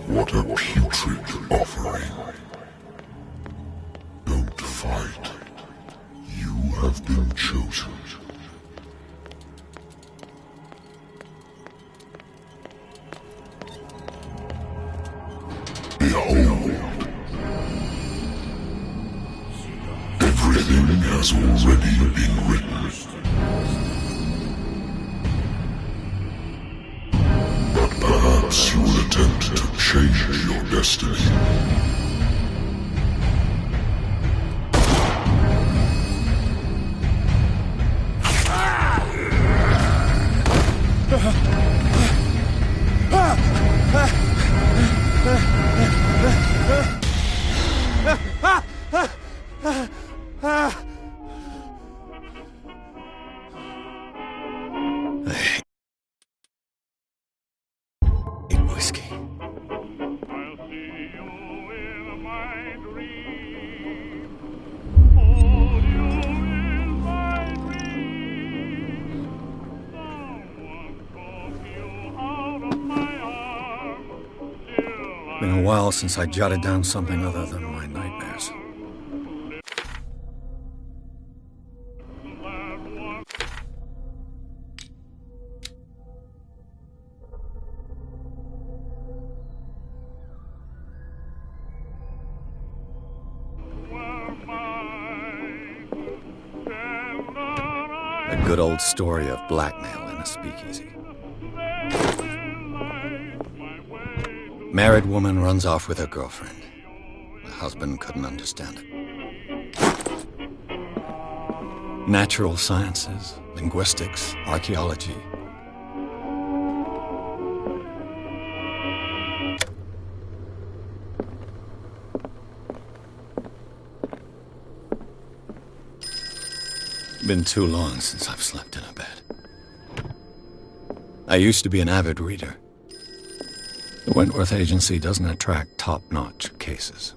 What a putrid offering. Don't fight. You have been chosen. Behold. Everything has already been written. But perhaps you will attempt to change your destiny. Been a while since I jotted down something other than my nightmares. A good old story of blackmail in a speakeasy. Married woman runs off with her girlfriend. The husband couldn't understand it. Natural sciences, linguistics, archaeology. Been too long since I've slept in a bed. I used to be an avid reader. The Wentworth Agency doesn't attract top-notch cases.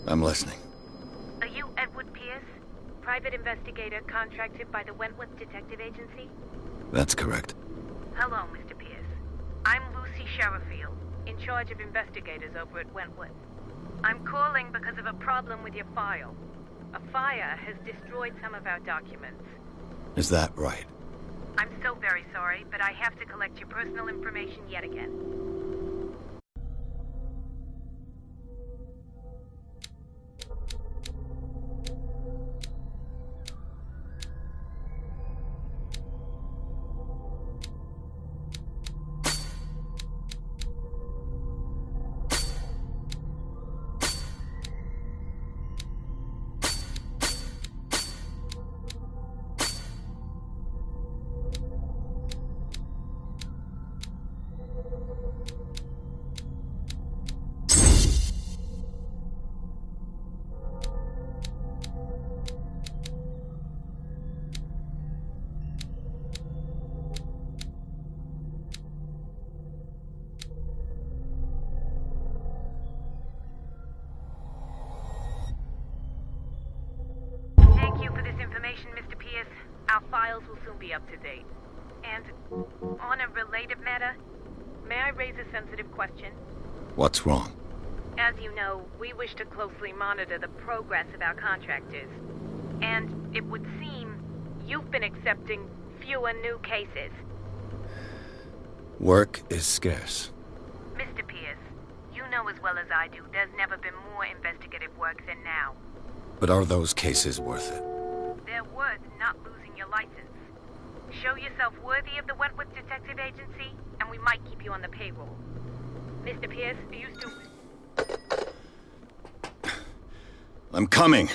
I'm listening. Are you Edward Pierce, private investigator contracted by the Wentworth Detective Agency? That's correct. Hello, Mr. Pierce. I'm Lucy Sherifield, in charge of investigators over at Wentworth. I'm calling because of a problem with your file. A fire has destroyed some of our documents. Is that right? I'm so very sorry, but I have to collect your personal information yet again. Mr. Pierce, our files will soon be up to date. And on a related matter, may I raise a sensitive question? What's wrong? As you know, we wish to closely monitor the progress of our contractors. And it would seem you've been accepting fewer new cases. Work is scarce. Mr. Pierce, you know as well as I do, there's never been more investigative work than now. But are those cases worth it? They're worth not losing your license. Show yourself worthy of the Wentworth Detective Agency, and we might keep you on the payroll. Mr. Pierce, are you still... I'm coming.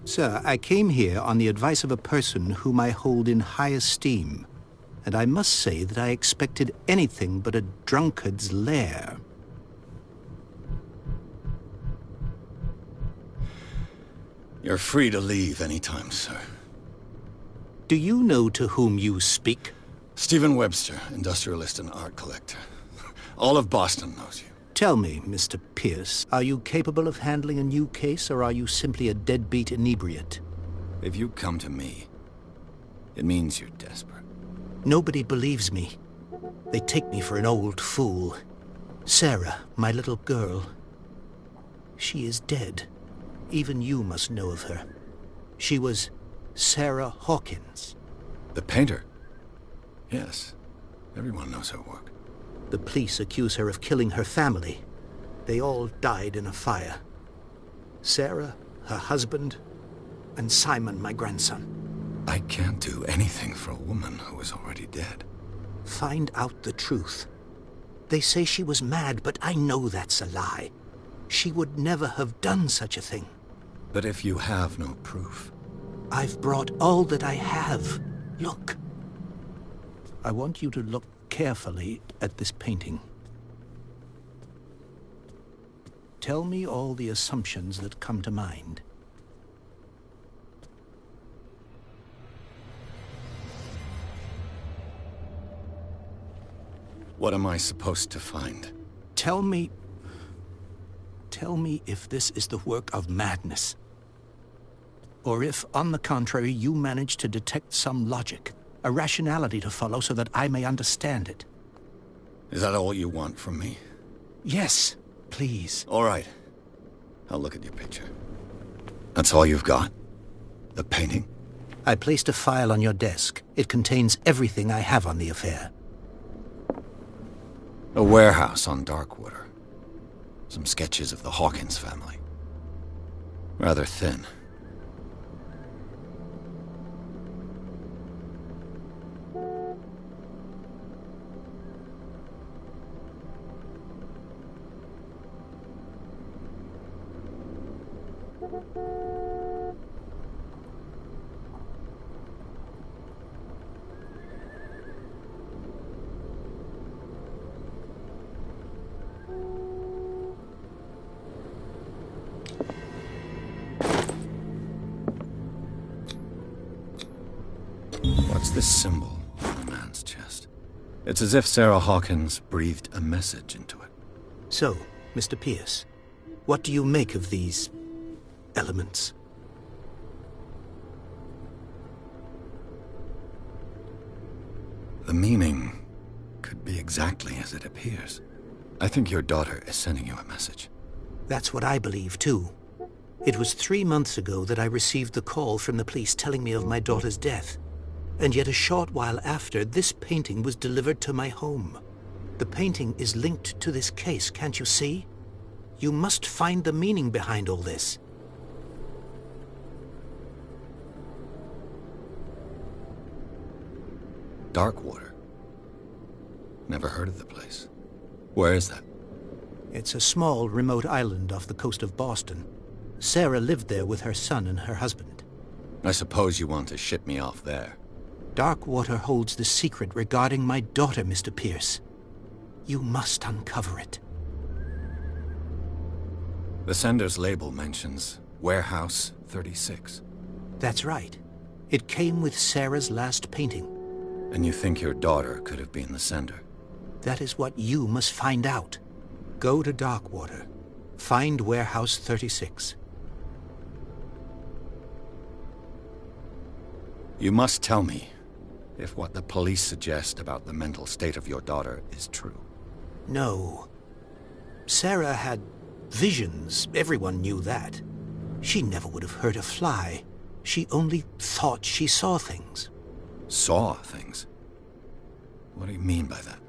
Sir, I came here on the advice of a person whom I hold in high esteem, and I must say that I expected anything but a drunkard's lair. You're free to leave anytime, sir. Do you know to whom you speak? Stephen Webster, industrialist and art collector. All of Boston knows you. Tell me, Mr. Pierce, are you capable of handling a new case, or are you simply a deadbeat inebriate? If you come to me, it means you're desperate. Nobody believes me. They take me for an old fool. Sarah, my little girl, she is dead. Even you must know of her. She was Sarah Hawkins. The painter? Yes. Everyone knows her work. The police accuse her of killing her family. They all died in a fire. Sarah, her husband, and Simon, my grandson. I can't do anything for a woman who is already dead. Find out the truth. They say she was mad, but I know that's a lie. She would never have done such a thing. But if you have no proof... I've brought all that I have. Look. I want you to look carefully at this painting. Tell me all the assumptions that come to mind. What am I supposed to find? Tell me if this is the work of madness. Or if, on the contrary, you manage to detect some logic, a rationality to follow so that I may understand it. Is that all you want from me? Yes, please. All right. I'll look at your picture. That's all you've got? The painting? I placed a file on your desk. It contains everything I have on the affair. A warehouse on Darkwater. Some sketches of the Hawkins family. Rather thin. What's this symbol on the man's chest? It's as if Sarah Hawkins breathed a message into it. So, Mr. Pierce, what do you make of these elements? The meaning could be exactly as it appears. I think your daughter is sending you a message. That's what I believe, too. It was 3 months ago that I received the call from the police telling me of my daughter's death. And yet a short while after, this painting was delivered to my home. The painting is linked to this case, can't you see? You must find the meaning behind all this. Darkwater. Never heard of the place. Where is that? It's a small, remote island off the coast of Boston. Sarah lived there with her son and her husband. I suppose you want to ship me off there. Darkwater holds the secret regarding my daughter, Mr. Pierce. You must uncover it. The sender's label mentions Warehouse 36. That's right. It came with Sarah's last painting. And you think your daughter could have been the sender? That is what you must find out. Go to Darkwater. Find Warehouse 36. You must tell me if what the police suggest about the mental state of your daughter is true. No. Sarah had visions. Everyone knew that. She never would have hurt a fly. She only thought she saw things. Saw things? What do you mean by that?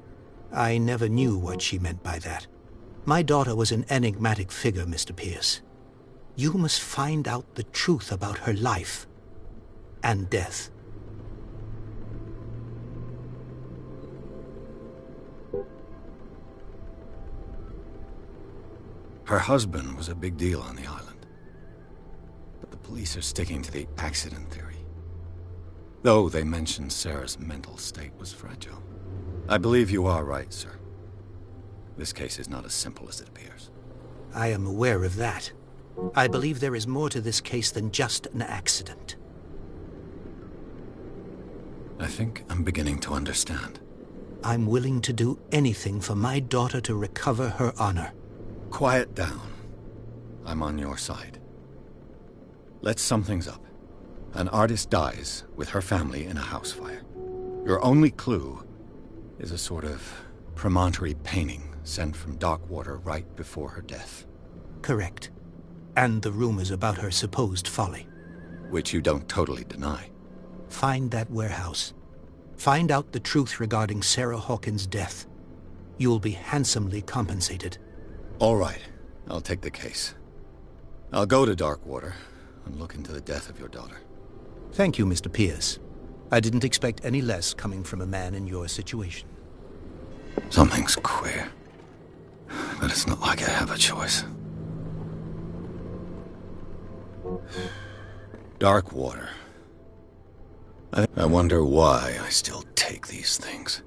I never knew what she meant by that. My daughter was an enigmatic figure, Mr. Pierce. You must find out the truth about her life and death. Her husband was a big deal on the island. But the police are sticking to the accident theory. Though they mentioned Sarah's mental state was fragile. I believe you are right, sir. This case is not as simple as it appears. I am aware of that. I believe there is more to this case than just an accident. I think I'm beginning to understand. I'm willing to do anything for my daughter to recover her honor. Quiet down. I'm on your side. Let's sum things up. An artist dies with her family in a house fire. Your only clue is a sort of promontory painting sent from Darkwater right before her death. Correct. And the rumors about her supposed folly. Which you don't totally deny. Find that warehouse. Find out the truth regarding Sarah Hawkins' death. You'll be handsomely compensated. All right. I'll take the case. I'll go to Darkwater and look into the death of your daughter. Thank you, Mr. Pierce. I didn't expect any less coming from a man in your situation. Something's queer. But it's not like I have a choice. Darkwater. I wonder why I still take these things.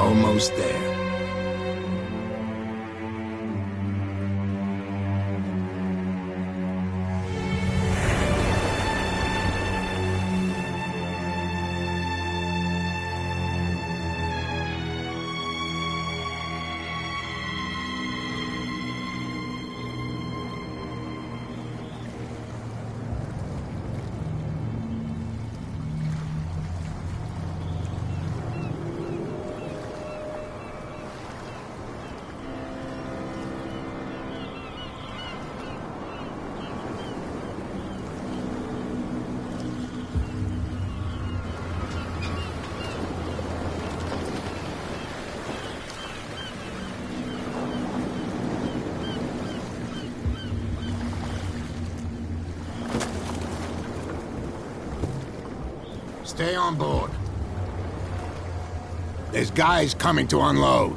Almost there. Stay on board. There's guys coming to unload.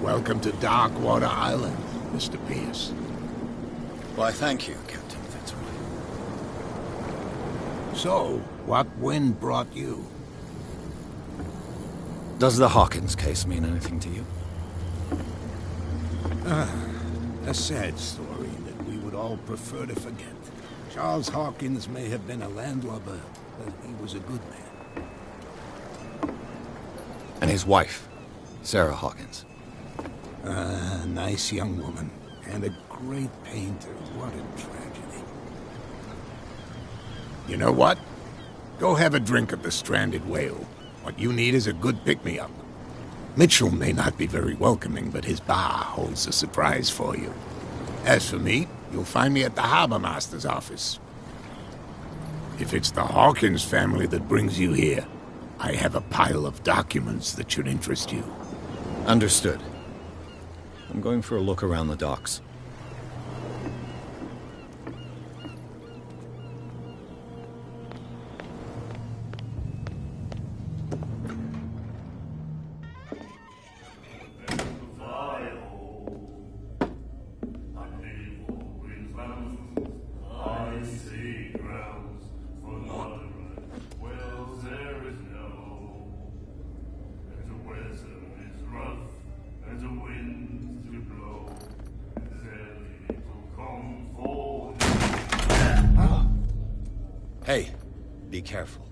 Welcome to Darkwater Island, Mr. Pierce. Why, thank you, Captain Fitzroy. So, what wind brought you? Does the Hawkins case mean anything to you? A sad story that we would all prefer to forget. Charles Hawkins may have been a landlubber, but he was a good man. And his wife, Sarah Hawkins. A nice young woman, and a great painter. What a tragedy. You know what? Go have a drink at the Stranded Whale. What you need is a good pick-me-up. Mitchell may not be very welcoming, but his bar holds a surprise for you. As for me, you'll find me at the Harbor Master's office. If it's the Hawkins family that brings you here, I have a pile of documents that should interest you. Understood. I'm going for a look around the docks. Hey, be careful.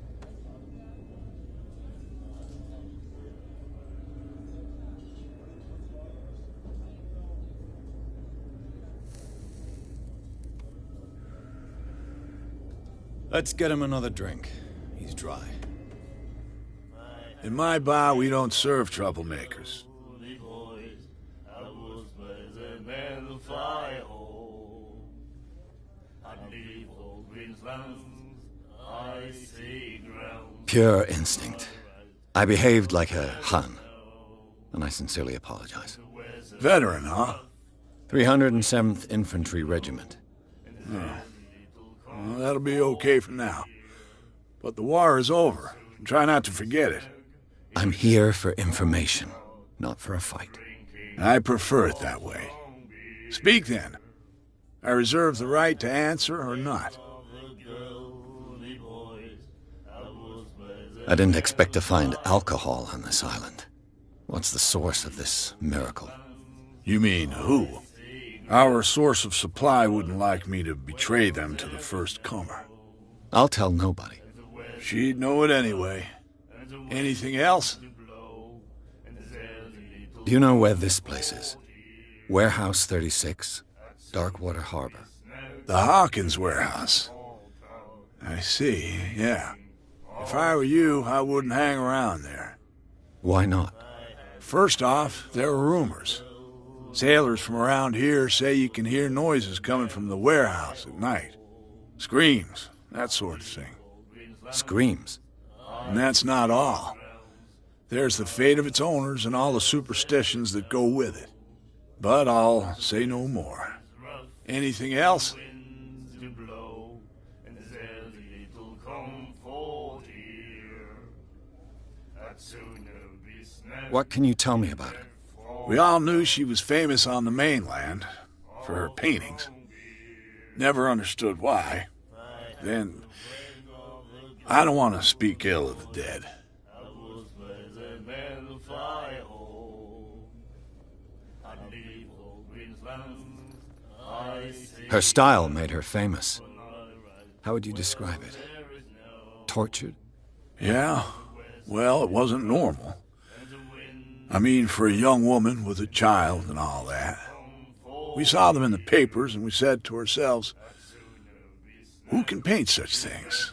Let's get him another drink. He's dry. In my bar, we don't serve troublemakers. Pure instinct. I behaved like a Hun, and I sincerely apologize. Veteran, huh? 307th Infantry Regiment. Well, that'll be okay for now. But the war is over. Try not to forget it. I'm here for information, not for a fight. I prefer it that way. Speak then. I reserve the right to answer or not. I didn't expect to find alcohol on this island. What's the source of this miracle? You mean who? Our source of supply wouldn't like me to betray them to the first comer. I'll tell nobody. She'd know it anyway. Anything else? Do you know where this place is? Warehouse 36, Darkwater Harbor. The Hawkins warehouse. I see, yeah. If I were you, I wouldn't hang around there. Why not? First off, there are rumors. Sailors from around here say you can hear noises coming from the warehouse at night. Screams, that sort of thing. Screams? And that's not all. There's the fate of its owners and all the superstitions that go with it. But I'll say no more. Anything else? What can you tell me about her? We all knew she was famous on the mainland for her paintings. Never understood why. Then, I don't want to speak ill of the dead. Her style made her famous. How would you describe it? Tortured? Yeah, well, it wasn't normal. I mean, for a young woman with a child and all that. We saw them in the papers and we said to ourselves, who can paint such things?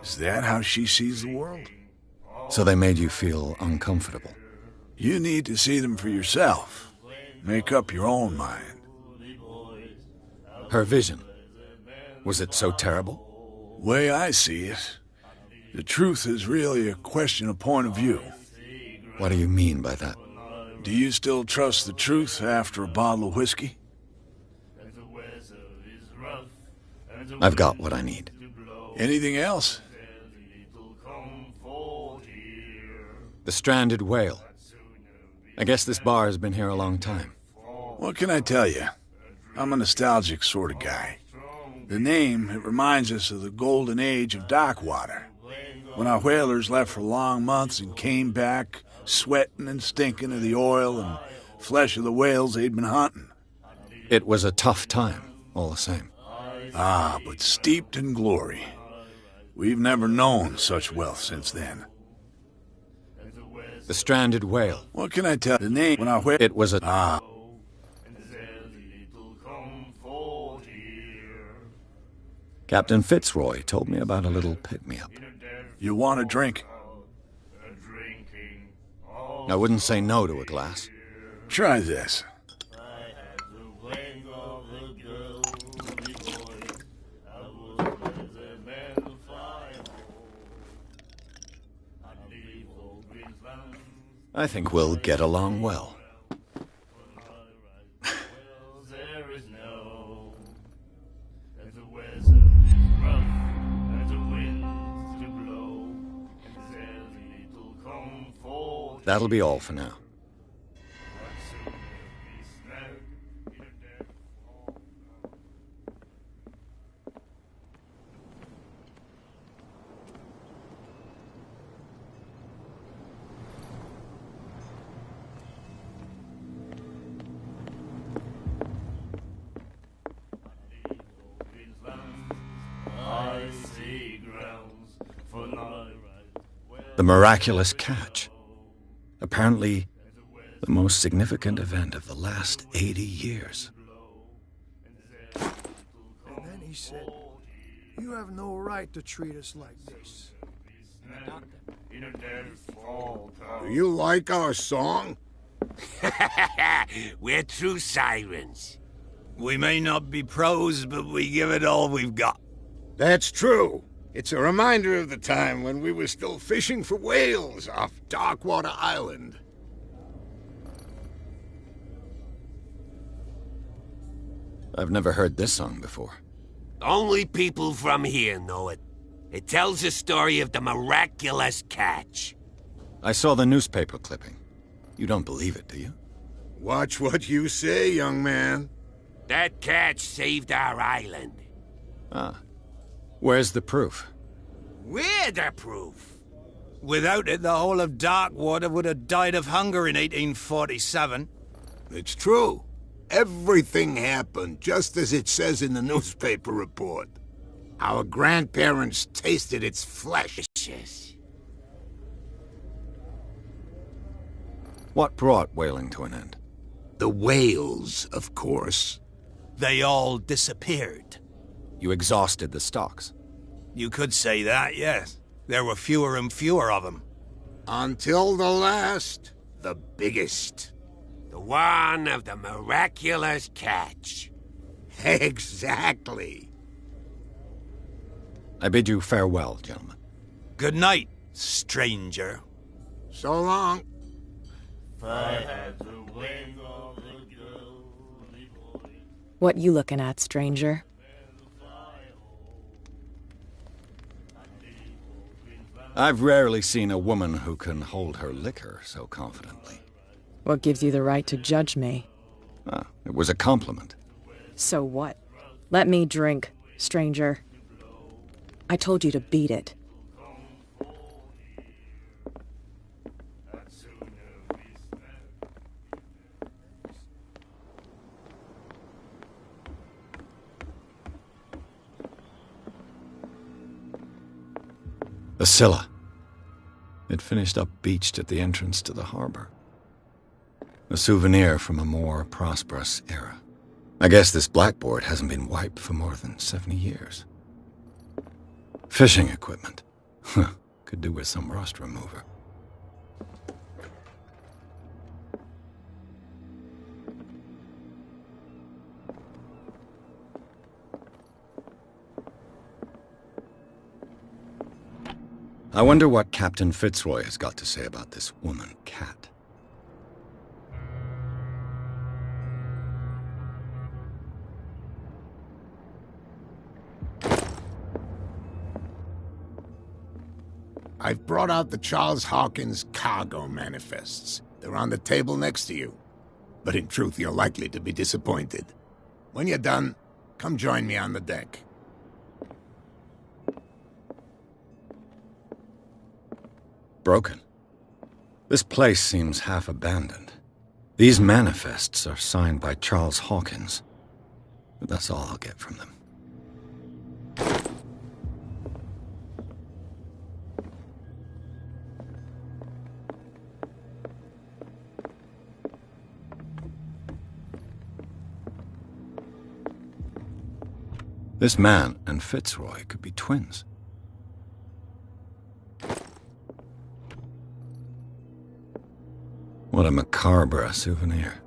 Is that how she sees the world? So they made you feel uncomfortable? You need to see them for yourself. Make up your own mind. Her vision, was it so terrible? Way I see it, the truth is really a question of point of view. What do you mean by that? Do you still trust the truth after a bottle of whiskey? I've got what I need. Anything else? The stranded whale. I guess this bar has been here a long time. What can I tell you? I'm a nostalgic sort of guy. The name, it reminds us of the golden age of dock water, when our whalers left for long months and came back sweating and stinking of the oil and flesh of the whales they'd been hunting. It was a tough time, all the same. Ah, but steeped in glory. We've never known such wealth since then. The stranded whale. What can I tell? The name, when our whale... It was a... Ah. Captain Fitzroy told me about a little pick-me-up. You want a drink? I wouldn't say no to a glass. Try this. I think we'll get along well. That'll be all for now. The miraculous catch. Apparently, the most significant event of the last 80 years. And then he said, "You have no right to treat us like this." Do you like our song? We're true sirens. We may not be pros, but we give it all we've got. That's true. It's a reminder of the time when we were still fishing for whales off Darkwater Island. I've never heard this song before. Only people from here know it. It tells the story of the miraculous catch. I saw the newspaper clipping. You don't believe it, do you? Watch what you say, young man. That catch saved our island. Ah. Where's the proof? We're the proof. Without it, the whole of Darkwater would have died of hunger in 1847. It's true. Everything happened just as it says in the newspaper report. Our grandparents tasted its flesh. What brought whaling to an end? The whales, of course. They all disappeared. You exhausted the stocks. You could say that, yes. There were fewer and fewer of them. Until the last, the biggest. The one of the miraculous catch. Exactly. I bid you farewell, gentlemen. Good night, stranger. So long. What you looking at, stranger? I've rarely seen a woman who can hold her liquor so confidently. What gives you the right to judge me? Ah, it was a compliment. So what? Let me drink, stranger. I told you to beat it. A Scylla. It finished up beached at the entrance to the harbor. A souvenir from a more prosperous era. I guess this blackboard hasn't been wiped for more than 70 years. Fishing equipment. Could do with some rust remover. I wonder what Captain Fitzroy has got to say about this woman, Cat. I've brought out the Charles Hawkins cargo manifests. They're on the table next to you. But in truth, you're likely to be disappointed. When you're done, come join me on the deck. Broken. This place seems half abandoned. These manifests are signed by Charles Hawkins. But that's all I'll get from them. This man and Fitzroy could be twins. What a macabre souvenir.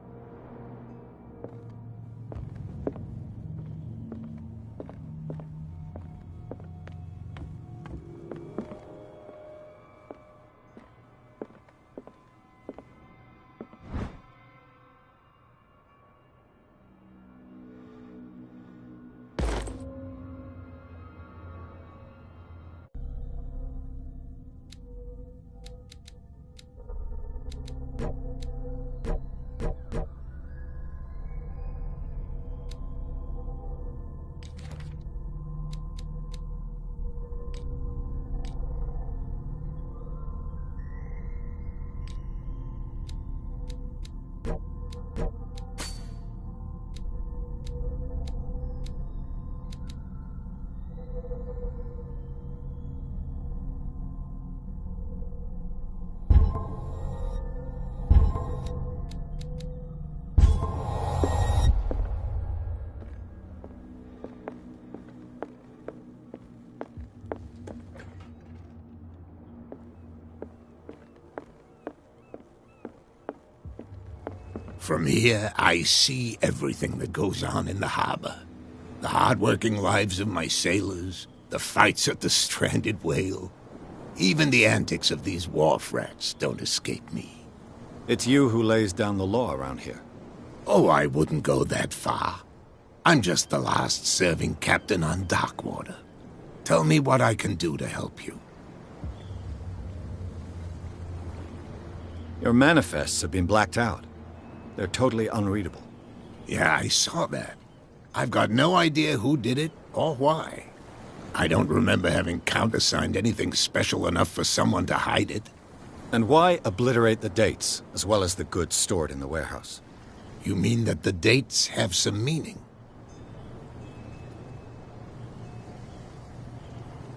From here, I see everything that goes on in the harbor. The hard-working lives of my sailors, the fights at the stranded whale. Even the antics of these wharf rats don't escape me. It's you who lays down the law around here. Oh, I wouldn't go that far. I'm just the last serving captain on Darkwater. Tell me what I can do to help you. Your manifests have been blacked out. They're totally unreadable. Yeah, I saw that. I've got no idea who did it or why. I don't remember having countersigned anything special enough for someone to hide it. And why obliterate the dates, as well as the goods stored in the warehouse? You mean that the dates have some meaning?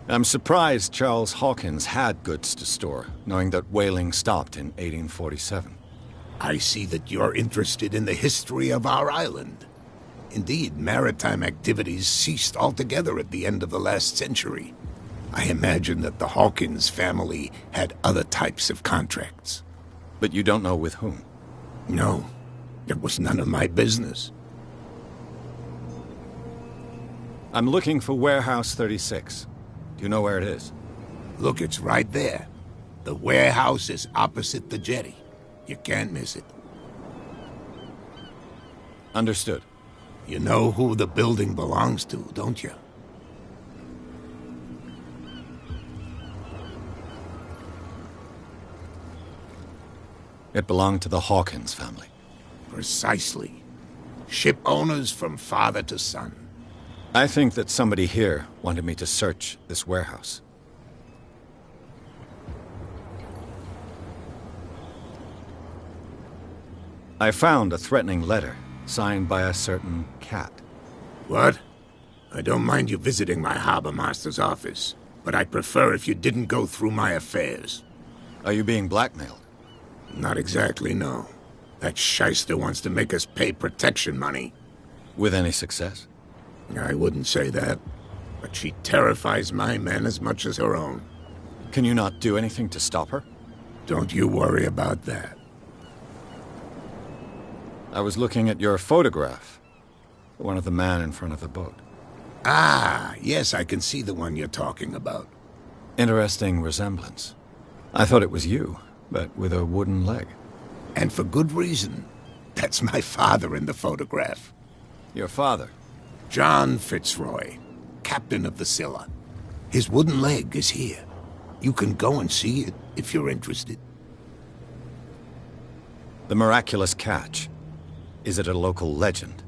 I'm surprised Charles Hawkins had goods to store, knowing that whaling stopped in 1847. I see that you're interested in the history of our island. Indeed, maritime activities ceased altogether at the end of the last century. I imagine that the Hawkins family had other types of contracts. But you don't know with whom? No, it was none of my business. I'm looking for Warehouse 36. Do you know where it is? Look, it's right there. The warehouse is opposite the jetty. You can't miss it. Understood. You know who the building belongs to, don't you? It belonged to the Hawkins family. Precisely. Ship owners from father to son. I think that somebody here wanted me to search this warehouse. I found a threatening letter, signed by a certain cat. What? I don't mind you visiting my harbor master's office, but I'd prefer if you didn't go through my affairs. Are you being blackmailed? Not exactly, no. That shyster wants to make us pay protection money. With any success? I wouldn't say that, but she terrifies my men as much as her own. Can you not do anything to stop her? Don't you worry about that. I was looking at your photograph. One of the man in front of the boat. Ah, yes, I can see the one you're talking about. Interesting resemblance. I thought it was you, but with a wooden leg. And for good reason. That's my father in the photograph. Your father? John Fitzroy, captain of the Scylla. His wooden leg is here. You can go and see it if you're interested. The miraculous catch. Is it a local legend?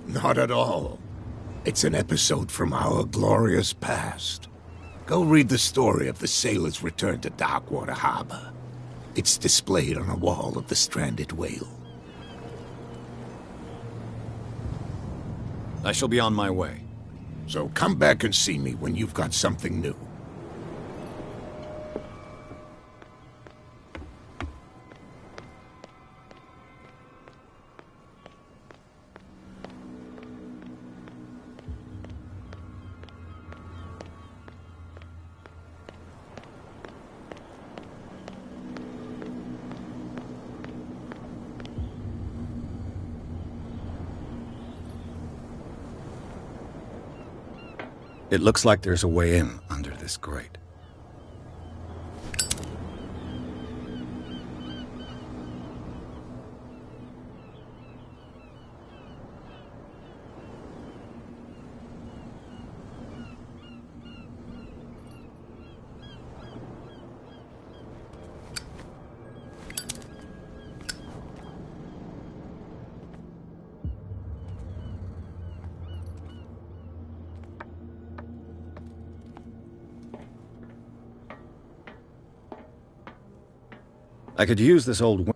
Not at all. It's an episode from our glorious past. Go read the story of the sailor's return to Darkwater Harbor. It's displayed on a wall of the stranded whale. I shall be on my way. So come back and see me when you've got something new. It looks like there's a way in under this grate. I could use this old...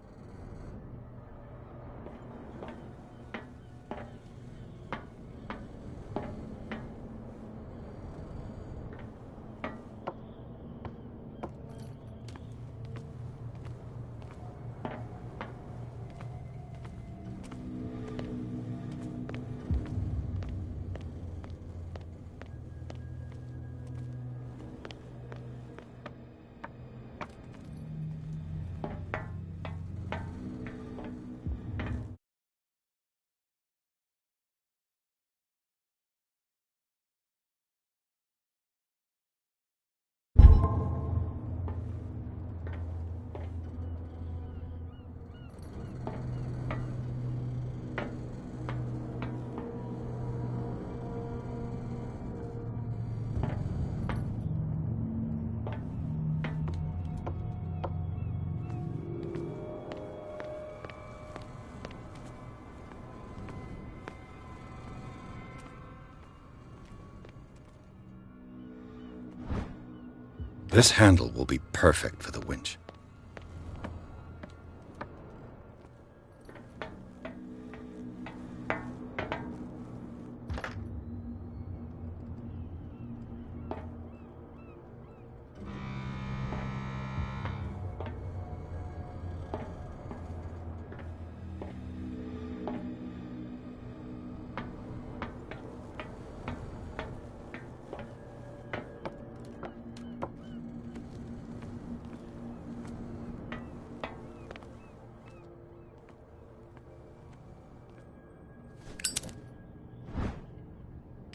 This handle will be perfect for the winch.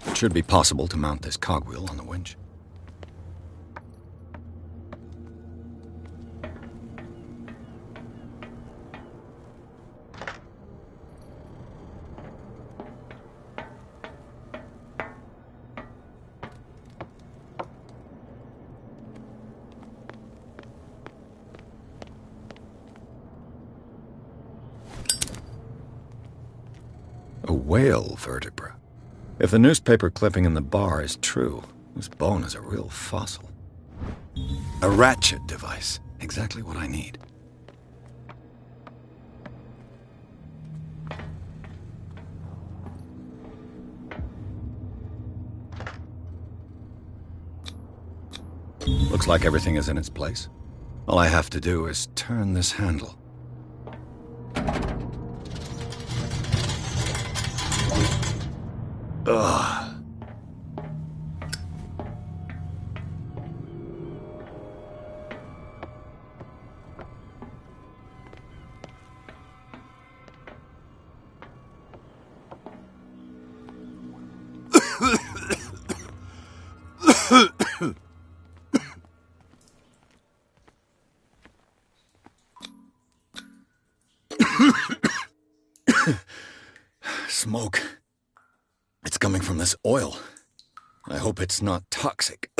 It should be possible to mount this cogwheel on the winch. A whale vertebra. If the newspaper clipping in the bar is true, this bone is a real fossil. A ratchet device. Exactly what I need. Looks like everything is in its place. All I have to do is turn this handle. Ugh. Smoke. It's coming from this oil. I hope it's not toxic.